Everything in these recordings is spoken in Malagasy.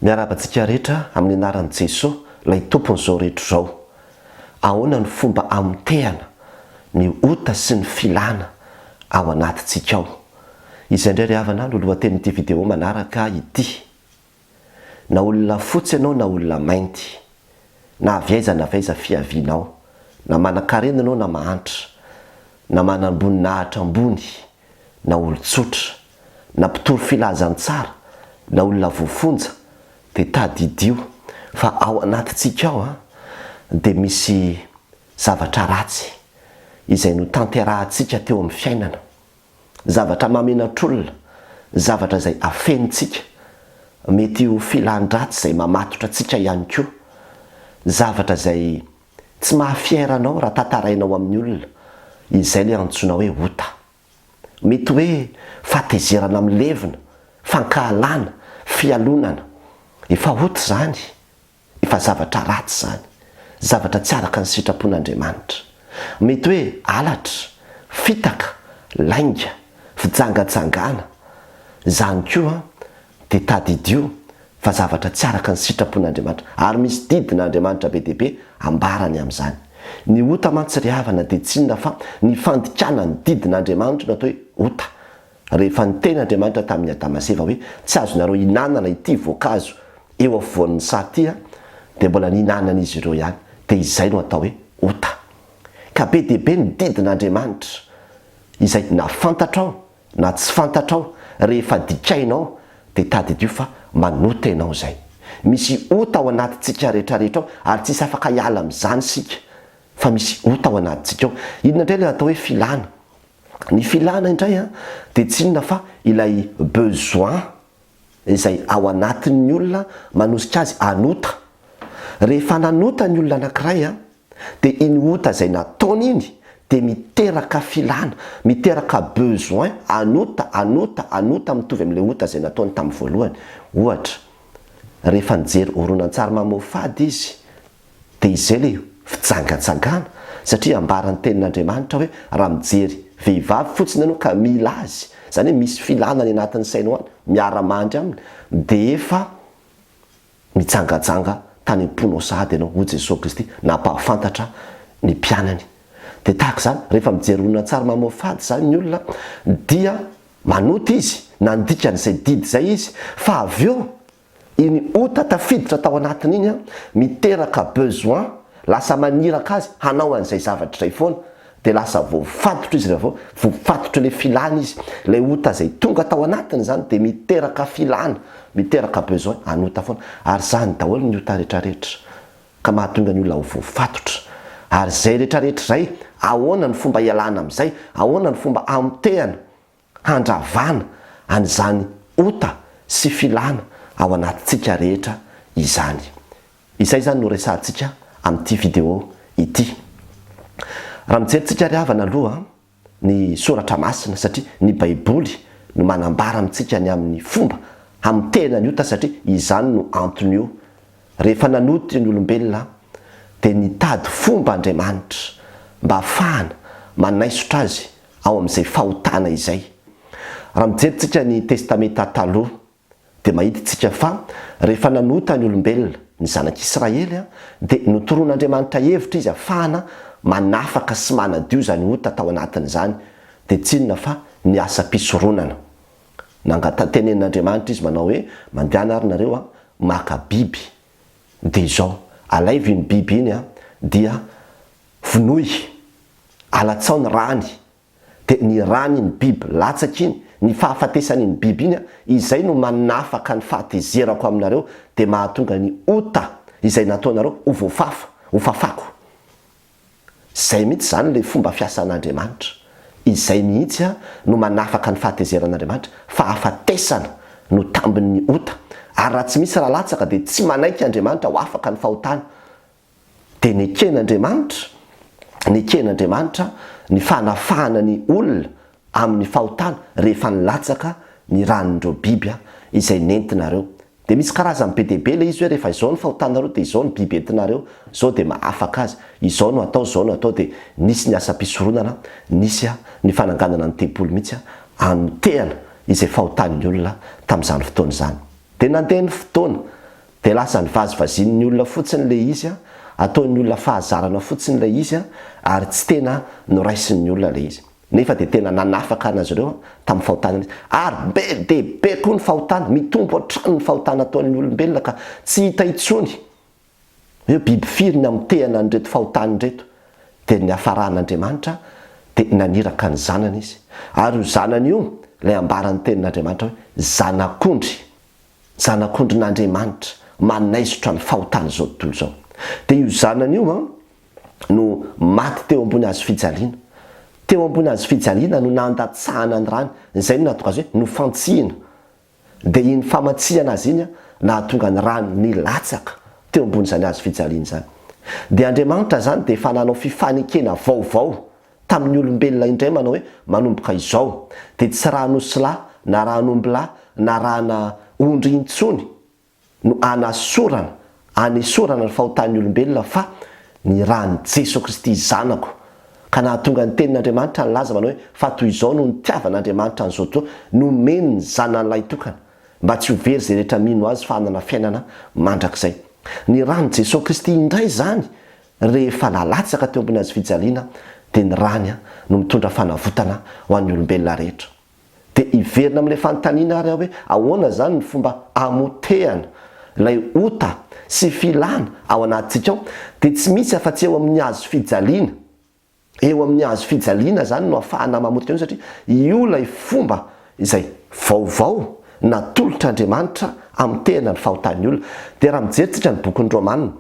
Miarabantsika rehetra amin'ny anaran'i Jesosy, ilay tompon'izao rehetra izao. Ahoana ny fomba hamotehana ny ota sy ny filana ao anatintsika ao. Izay indray ry havana no lohatenin'ity vidéo manaraka ity. Na olona fotsy ianao na olona mainty, na avaiza na avaiza fiavianao, na manan-karena ianao na mahantra, na manambony nahatra ambony, na olon-tsotra, na mpitoro filazantsara, na olona voafonja, dia tadidio fa ao anatintsika ao dia misy zavatra ratsy izay no tanterahantsika teo amin'ny fiainana, zavatra mamenatr'olona, zavatra izay afenitsika, mety ho filan-dratsy izay mamatotra antsika ihany koa, zavatra izay tsy mahafiairanao raha tantarainao amin'ny olona, izay ilay antsoina hoe ota. Mety hoe fahatezerana amin'ny levina, fankahalana, fialonana, efa ota zany, efa zavatra ratsy zany, zavatra tsy araka ny sitrapon'Andriamanitra. Mety hoe halatra, fitaka, lainga, fijangatsangana, zany koa dia tadidio fa zavatra tsy araka ny sitrapon'Andriamanitra, ary misy didin'Andriamanitra be dia be ambarany amin'izany. Ny ota mantsy ry havana dia tsy inona fa ny fandikana ny didin'Andriamanitra natao hoe ota. Rehefa niteny Andriamanitra tamin'ny Adama sy Eva hoe tsy azonareo hinanana ity voankazo eo afovoan'ny saty dia mbola nihinanan'izy ireo ihany, dia izay no atao hoe ota. Ka be dia be ny didin'Andriamanitra izay na fantatrao na tsy fantatrao, rehefa dikainao dia tadidio fa manota ianao izay. Misy ota ao anatintsika rehetrarehetra ao ary tsisy afaka hiala amin'izany sika, fa misy ota ao anatintsika ao. Inona indray ilay atao hoe filana? Ny filana indray dia tsy inona fa ilay besoin izay ao anatin'ny olona manosika azy hanota. Rehefa nanota ny olona anankiray dia iny ota izay nataony iny dia miteraka filana, miteraka besoin hanota mitovy amin'ilay ota izay nataony tamin'ny voalohany. Ohatra, rehefa nijery horonan-tsary mamofady izy dia izay ilay fijangatsangana, satria ambarany tenin'Andriamanitra hoe raha mijery vehivavy fotsiny ianao ka mila azy, izany hoe misy filana any anatin'ny sainao any, miara-mandry aminy, dia efa mijangatsanga tany am-ponao sahady ianao, ho Jesosy Kristy nampahafantatra ny mpianany. Dia tahaka izany, rehefa mijery horonan-tsary mamofady izany ny olona dia manota izy, nandikan'izay didy izay izy, fa avy eo iny ota tafiditra tao anatiny iny miteraka besoin, lasa maniraka azy hanao an'izay zavatra izay foana, dia lasa voafatotra izy rehefa voafatotra ilay filana izy, ilay ota izay tonga tao anatiny izany dia miteraka filana, miteraka besoin hanota foana. Ary zany daholo ny ota rehetrarehetra ka mahatonga ny olona ho voafatotra. Ary izay rehetrarehetra izay, ahoana ny fomba hialana amin'izay, ahoana ny fomba hamotehana, handravana an'izany ota sy filana ao anatintsika rehetra izany. Izay zany no resantsika amin'ity vidéo ity. Raha mijery ry havana aloha ny soratra masina, satria ny baiboly no manambara amintsika ny amin'ny fomba hamotehana ny ota, satria izany no antony io. Rehefa nanoty ny olombelona dia nitady fomba Andriamanitra mba ahafahana manaisotra azy ao amin'izay fahotana izay. Raha mijery ny testamenta taloha dia mahita fa rehefa nanota ny olombelona, ny zanak'Israely dia notoron'Andriamanitra hevitra izy ahafahana manafaka sy manadio zany ota tao anatin'izany, dia tsy inona fa ny asa-pisoronana. Tenen'Andriamanitra izy manao hoe mandehana ary nareo maka biby, dia izao alaivo iny biby iny dia vonoy, alatsao ny rany, dia ny rany iny biby latsaka iny, ny fahafatesan'iny biby iny izay no manafaka ny fahatezerako aminareo, dia mahatonga ny ota izay nataonareo ho voafafa, ho fafako. Izay mihitsy zany ilay fomba fiasan'Andriamanitra, izay mihitsy no manafaka ny fahatezeran'Andriamanitra, fahafatesana no tambin'ny ota. Ary raha tsy misy raha latsaka dia tsy manaiky Andriamanitra ho afaka ny fahotana. Dia neken'Andriamanitra ny fanafahana ny olona amin'ny fahotana rehefa nilatsaka ny ranon'ireo biby izay nentinareo. Dia misy karazany be dia be ilay izy hoe rehefa izao ny fahotanareo dia izao ny biby entinareo, izao dia mahafaka azy, izao no atao, dia nisy ny asa-pisoronana, nisy ny fananganana ny tempolo mihitsy hanotehana izay fahotan'ny olona tamin'izany fotoana izany. Dia nandeha ny fotoana de lasa ny vazivazin'ny olona fotsiny le izy a, ataon'ny olona fahazarana fotsiny le izy a, ary tsy tena noraisin'ny olona le izy. Nefa de tena nanafaka anazy ireo tamin'ny fahotana izy. Ary be de be koa ny fahotana, mitombo hatrany ny fahotana ataon'ny olombelona ka tsy hita intsony. Eo biby firy ny hamotehana an'ireto fahotana reto. De ny hafaran'Andriamanitra de naniraka ny zanany izy. Ary io zanany io ilay ambaran'ny tenin'Andriamanitra hoe zanak'ondry. Zanak'ondrin'Andriamanitra manaisotra ny fahotana zao tontolo zao. De io zanany io no maty teo ambony hazo fijaliana. Teo ambony hazo fijaliana no nandatsahana ny rany. Izay no natonga azy hoe nofantsihina. De iny famatsihana azy iny nahatonga ny rano nilatsaka teo ambony zany hazo fijaliana zany. De Andriamanitra zany de efa nanao fifanekena vaovao tamin'ny olombelona indray manao hoe manomboka izao. De tsy raha nosila na raha nombola na raha na ondry intsony no anesorana ny fahotan'ny olombelona fa ny rany Jesosy Kristy zanako. Ka nahatonga ny tenin'Andriamanitra nilaza manao hoe fa toy izao no nitiavan'Andriamanitra an'izao toa nomeny ny zanan'ilay tokana mba tsy ho very zay rehetra mino azy fa hanana fiainana mandrakizay. Ny rany Jesosy Kristy indray zany rehefa nalatsaka teo ambony hazo fijaliana de ny rany no mitondra fanavotana ho an'ny olombelona rehetra. De iverina amin'ilay fanontaniana ary hoe ahoana zany ny fomba hamotehana ilay ota sy filana ao anatintsika ao. De tsy misy afa-tsy eo amin'ny hazo fijaliana. Eo amin'ny hazo fijaliana zany no ahafahana mamotehana satria io lay fomba izay vaovao natolotr'Andriamanitra hamotehana ny fahotan'ny olona. De raha mijeritsika ny bokin'ny Romana,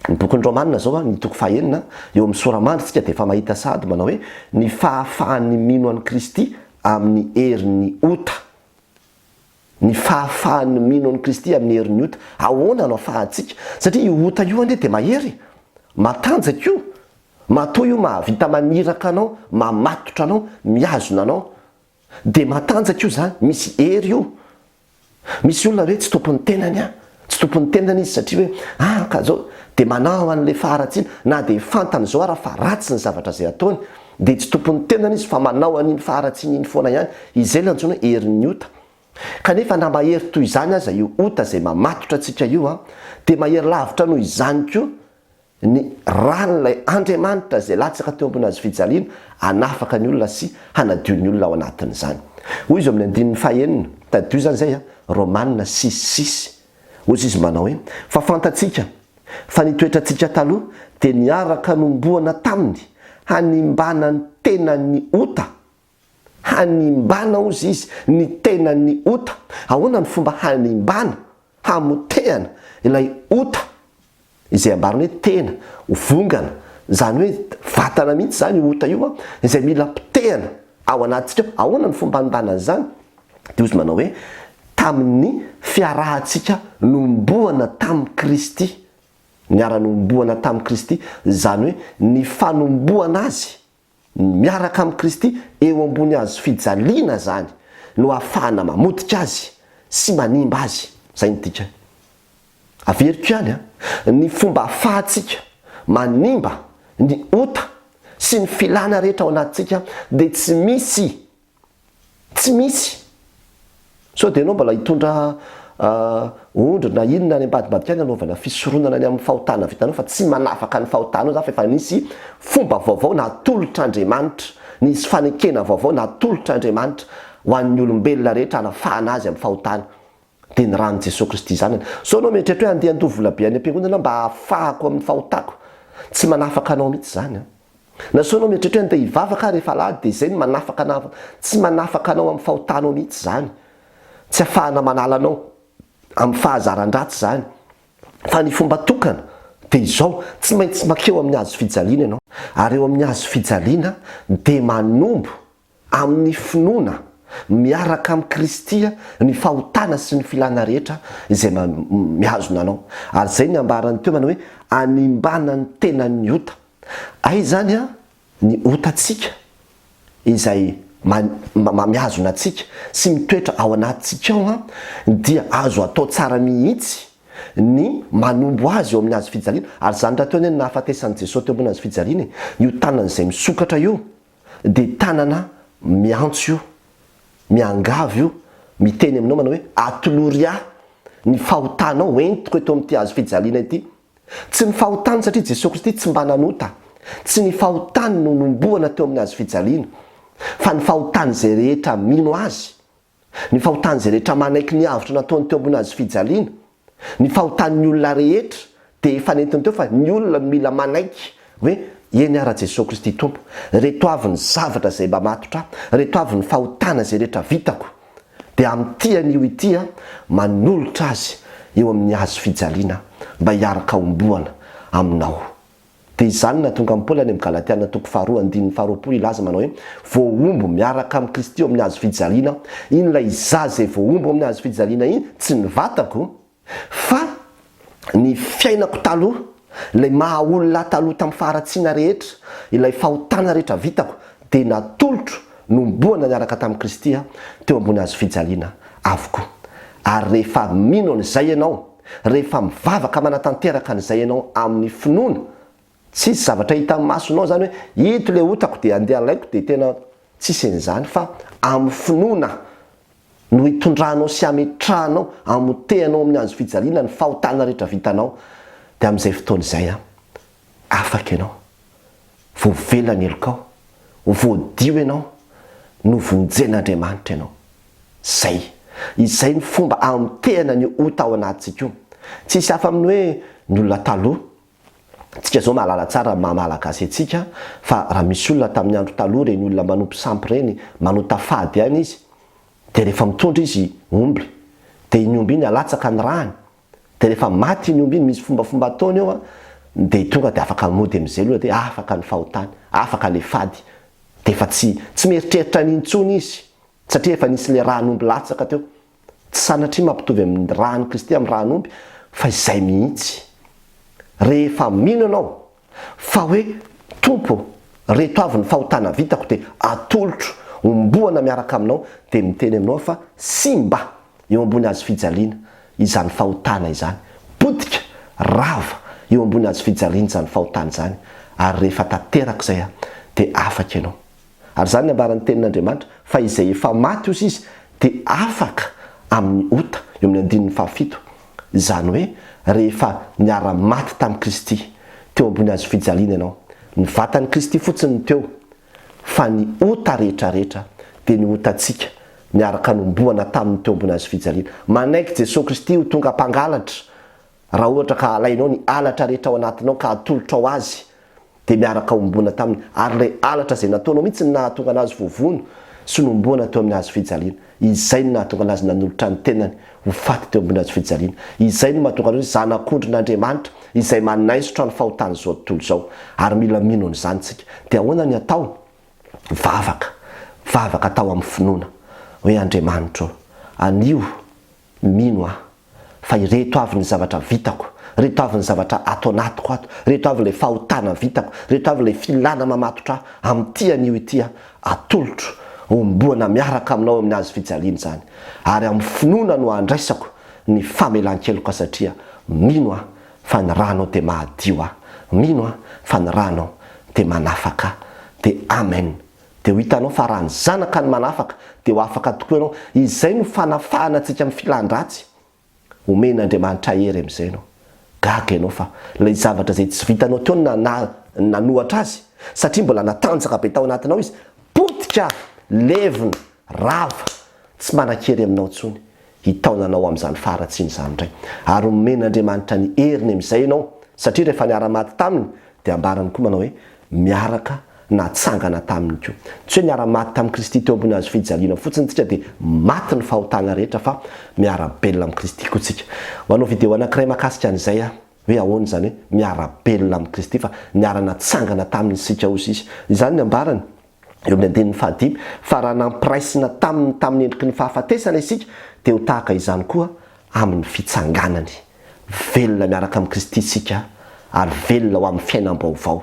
ny bokin'ny Romana zao ny toko 4 eo amin'ny soramandritsika de efa mahita sady manao hoe ny fahafahan'ny mino an'i Kristy amin'ny herin'ny ota. Ny fahafahan'ny mino an'i Kristy amin'ny herin'ny ota. Ahoana no ahafahantsika? Satria io ota io anie de mahery, matanjaka io, matoa io mahavita maniraka anao, mamatotra anao, miazona anao. De matanjaka io zany, misy hery io. Misy olona hoe tsy tompon'ny tenany tsy tompon'ny tenany izy satria hoe ka zao de manao an'le faharatsiana na de fantany zao ara fa ratsy ny zavatra zay ataony de tsy tompon'ny tenany izy fa manao an'iny faharatsiana iny foana ihany. Izay le antsoina hoe herin'ny ota. Kanefa na mahery toy izany aza io ota zay mamatotra antsika io de mahery lavitra noho izany koa ny ran'ilay Andriamanitra zay latsaka teo ambony hazo fijaliana hanafaka ny olona sy hanadio ny olona ao anatin'izany. Hoy izy amin'ny 9:9 tadio zany zay Romana 6:6. Hoy izy manao hoe fa fantatsika fa nitoetrantsika taloha de niaraka hanomboana taminy hanimbana ny tenan'ny ota. Hanimbana ozy izy ny tenan'ny ota. Ahoana ny fomba hanimbana, hamotehana ilay ota izay ambarany hoe tena, vongana, zany hoe vatana mihitsy zany ota io izay mila potehana ao anatintsika. Ahoana ny fomba hanimbana zany? De izy manao hoe tamin'ny fiarahantsika nomboana tamin'ny Kristy. Niara-nomboana tamin'ny Kristy zany hoe ny fanomboana azy miaraka amin'ny Kristy eo ambony hazo fijaliana zany no ahafahana mamotika azy sy manimba azy. Zay ny dika. Averiko ihany ny fomba ahafahantsika manimba ny ota sy ny filana rehetra ao anatintsika de tsy misy so de anao mbola hitondra ondry na inona any ambadibadika any anaovana fisoronana any amin'ny fahotana vitanao fa tsy manafaka ny fahotana za fa efa nisy fomba vaovao natolotr'Andriamanitra, nisy fanekena vaovao natolotr'Andriamanitra ho an'ny olombelona rehetra hanafahana azy amin'ny fahotana. De ny rany Jesosy Kristy zanany. So anao mieritreritra hoe andeha handoha vola be any am-piangonana mba ahafahako amin'ny fahotako. Tsy manafaka anao mihitsy zany. Na so anao mieritreritra hoe andeha hivavaka rehefa alahady de zay ny manafaka anao. Tsy manafaka anao amin'ny fahotanao mihitsy zany. Tsy ahafahana manala anao amin'ny fahazaran-dratsy zany. Fa ny fomba tokana de izao, tsy maintsy makeo amin'ny hazo fijaliana ianao. Ary eo amin'ny hazo fijaliana de manombo amin'ny finoana miaraka amin'ny Kristy ny fahotana sy ny filana rehetra izay mihazona anao. Ary zay ny ambarany teo manao hoe hanimbana ny tenan'ny ota. Ay zany ny otatsika izay mihazona atsika sy mitoetra ao anatintsika ao dia azo atao tsara mihitsy ny manombo azy eo amin'ny hazo fijaliana. Ary zany raha teo ny nahafatesan'i Jesosy teo ambony hazo fijaliana io tanana izay misokatra io de tanana miantso io, miangavy io, miteny aminao manao hoe atoloria ny fahotanao entiko eto amin'ity azo fijaliana ity. Tsy ny fahotany satria Jesosy Kristy tsy mba nanota, tsy ny fahotany no nomboana teo amin'ny azo fijaliana, fa ny fahotany zay rehetra mino azy, ny fahotany zay rehetra manaiky ny avitra nataony teo ambony azo fijaliana, ny fahotan'ny olona rehetra dia efa nentiny teo fa ny olona no mila manaiky hoe eny ara Jesosy Kristy tompo, reto avy ny zavatra zay mba matotra, reto avy ny fahotana zay rehetra vitako, dia amin'ity an'io ity manolotra azy eo amin'ny azo fijaliana mba hiaraka omboana aminao. Dia izany natonga amin'ny Paoly any amin'ny Galatiana 2:2 ilaza manao hoe voaombo miaraka amin'ny Kristy eo amin'ny azo fijaliana. Iny ilay izaza zay voaombo amin'ny azo fijaliana iny tsy ny vatako fa ny fiainako taloha, ilay maha olona taloha tamin'ny faharatsiana rehetra, ilay fahotana rehetra vitako dia natolotro nomboana niaraka tamin'ny Kristy teo ambony azo fijaliana avokoa. Ary rehefa mino an'izay ianao, rehefa mivavaka manatanteraka an'izay ianao amin'ny finoana, tsisy zavatra hita amin'ny masonao zany hoe ito le otako dia andeha alaiko, dia tena tsisy an'izany, fa amin'ny finoana no hitondranao sy ametrahanao, hamotehanao amin'ny azo fijaliana ny fahotana rehetra vitanao. Dia amin'izay fotoana izay afaka ianao, voavelany elokao, voadio ianao, no vonjen'Andriamanitra ianao. Izay ny fomba amitehana ny ota ao anatintsika io. Tsisy hafa amin'ny hoe ny olona taloha. Tsika zao mahalala tsara maha-malagasy antsika fa raha misy olona tamin'ny andro taloha reny olona manompo sampy reny, manota fady ihany izy, dia rehefa mitondra izy omby, dia iny omby iny alatsaka ny rahany, dia rehefa maty iny omby iny, misy fombafomba ataony eo dia tonga dia afaka mody amin'izay loha, dia afaka ny fahotany, afaka le fady, dia efa tsy mieritreritra ny intsony izy, satria efa nisy le rahan'omby latsaka teo. Tsy sanatria mampitovy amin'ny rahan'i Kristy amin'ny rahan'omby, fa izay mihitsy. Rehefa mino anao fa hoe tompo, reto avy ny fahotana vitako dia atolotro omboana miaraka aminao, dia miteny aminao fa simba eo ambony azo fijaliana izany fahotana izany, potika rava eo ambony azo fijaliana izany fahotana izany. Ary rehefa tanteraka izay dia afaka ianao. Ary zany ambaran'ny tenin'Andriamanitra fa izay efa maty ozy izy dia afaka amin'ny ota eo amin'ny 7. Izany hoe rehefa niara-maty tamin'ny Kristy teo ambony azo fijaliana ianao, ny vatan'i Kristy fotsiny teo, fa ny ota rehetrarehetra dia ny otantsika niaraka nomboana taminy teo ambony azo fijaliana. Manaiky Jesosy Kristy ho tonga mpangalatra raha ohatra ka alainao ny alatra rehetra ao anatinao ka atolotra ao azy, dia miaraka omboana taminy. Ary ilay alatra izay nataonao mihitsy ny nahatonga anazy voavono sy nomboana teo amin'ny azo fijaliana. Izay no nahatonga anazy nanolotra ny tenany ho faty teo ambony azo fijaliana. Izay no mahatonga anazy zanak'ondrin'Andriamanitra izay manaisotra ny fahotany zao tontolo zao. Ary mila mino an'izany tsika. Dia ahoana ny atao? Vavaka atao amin'ny finoana hoe Andriamanitra, anio mino fa ireto avy ny zavatra vitako, reto avy ny zavatra ato anatiko ato, reto avy ilay fahotana vitako, reto avy ilay filana mamatotra amin'ity anio ity atolotro omboana miaraka aminao amin'ny azo fijaliana zany. Ary amin'ny finoana no andraisako ny famelan-keloka, satria mino fa ny ranao dia mahadio mino fa ny ranao dia manafaka. Dia amen. Dia ho hitanao fa raha ny zanaka ny manafaka dia ho afaka tokoa ianao. Izay no fanafahana antsika amin'ny filan-dratsy. Omen'Andriamanitra hery amin'izay ianao. Gaga ianao fa ilay zavatra zay tsy vitanao teo nanohatra azy, satria mbola natanjaka be tao anatinao izy, potika levina rava, tsy manan-kery aminao intsony, hitaonanao amin'izany faharatsiana izany indray. Ary omen'Andriamanitra ny heriny amin'izay ianao, satria rehefa niara-maty taminy dia ambarany koa manao hoe miaraka natsangana taminy koa. Tsy hoe niara-maty tamin'ny Kristy teo ambony azo fijaliana fotsiny tsika dia maty ny fahotana rehetra, fa miara-belona amin'ny Kristy koa tsika. Ho anao video anankiray mahakasika an'izay hoe ahoana zany hoe miara-belona amin'ny Kristy, fa niara-natsangana taminy sika ozy izy. Izany ny ambarany eo amin'ny 5 fa raha nampiraisina tamin'ny endriky ny fahafatesana isika dia ho tahaka izany koa amin'ny fitsanganany. Velona miaraka amin'ny Kristy sika ary velona ho amin'ny fiainam-baovao.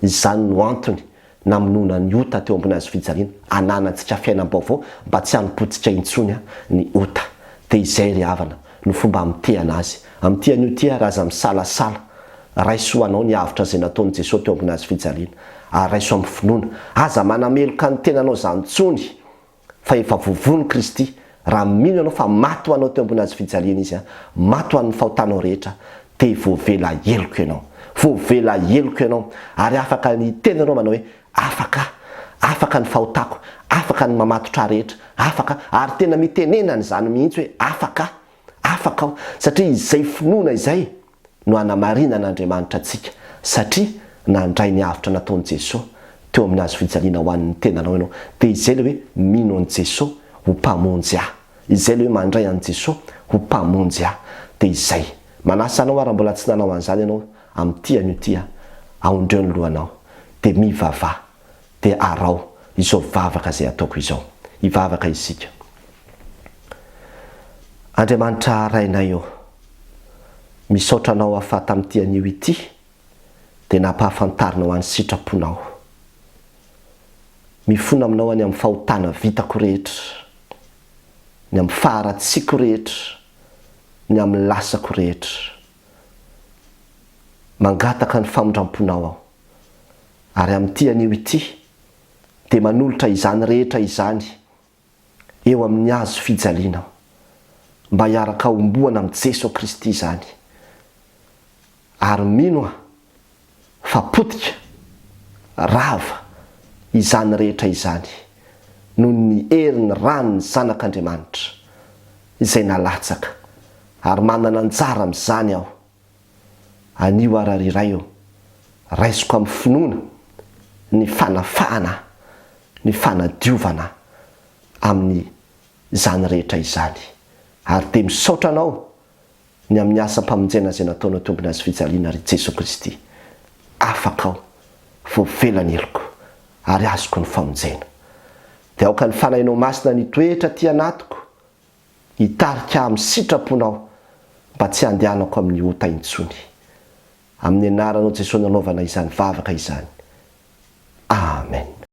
Izany no antony namonoana ny ota teo ambony azo fijaliana, ananantsika fiainam-baovao mba tsy hanompoantsika intsony ny ota. Dia izay ry havana no fomba amitehana azy. Amin'ity an'io ity raha aza misalasala, raiso anao ny avitra izay nataon'i Jesosy teo ambony azo fijaliana, ary raiso amin'ny finoana, aza manameloka ny tenanao izany intsony fa efa voavono Kristy raha mino anao fa maty ho anao teo ambony azy fijaliana izy maty ho an'ny fahotanao rehetra te voavela eloko ianao, voavela eloko ianao, ary afaka ny tenanao manao hoe afaka ny fahotako, afaka ny mamatotra rehetra, afaka, ary tena mitenenany zany mihitsy hoe afaka aho, satria izay finoana izay no anamarinan'Andriamanitra antsika, satria nandray ny avitra nataon'i Jesosy teo amin'ny azo fijaliana ho an'ny tenanao ianao. Dia izay le hoe mino an'i Jesosy ho mpamonjy ahy, izay le hoe mandray an'i Jesosy ho mpamonjy ahy. Dia izay manasa anao raha mbola tsy nanao an'izany ianao amin'ity anio ity aondreo ny lohanao dia mivavaha dia arao izao vavaka izay ataoko izao, hivavaka isika. Andriamanitra rainay eo, misaotra anao afa tamin'ity anio ity dia nampahafantarina ho an'ny sitraponao, mifona aminao any amin'ny fahotana vitako rehetra, ny amin'ny faharatsiko rehetra, ny amin'ny lasako rehetra, mangataka ny famondramponao aho, ary amin'ity anio ity dia manolotra izany rehetra izany eo amin'ny azo fijaliana mba hiaraka homboana amin'ny Jesosy Kristy izany, ary mino aho fa potika rava izany rehetra izany noho ny herin'ny ranony zanak'Andriamanitra izay nalatsaka, ary manana anjara amin'izany aho. Anio arariray eo raisiko amin'ny finoana ny fanafahana, ny fanadiovana amin'ny zany rehetra izany, ary dia misaotra anao ny amin'ny asam-pamonjena izay nataonao tombony azy fijaliana ry Jesosy Kristy. Afaka aho, voavelany eloko, ary azoko ny famonjena. Dia aoka ny fanahinao masina ny toetra ty anatiko, hitarika amin'ny sitraponao mba tsy handehanako amin'ny ota intsony. Amin'ny anaranao Jesosy nanaovana izany vavaka izany. Amen.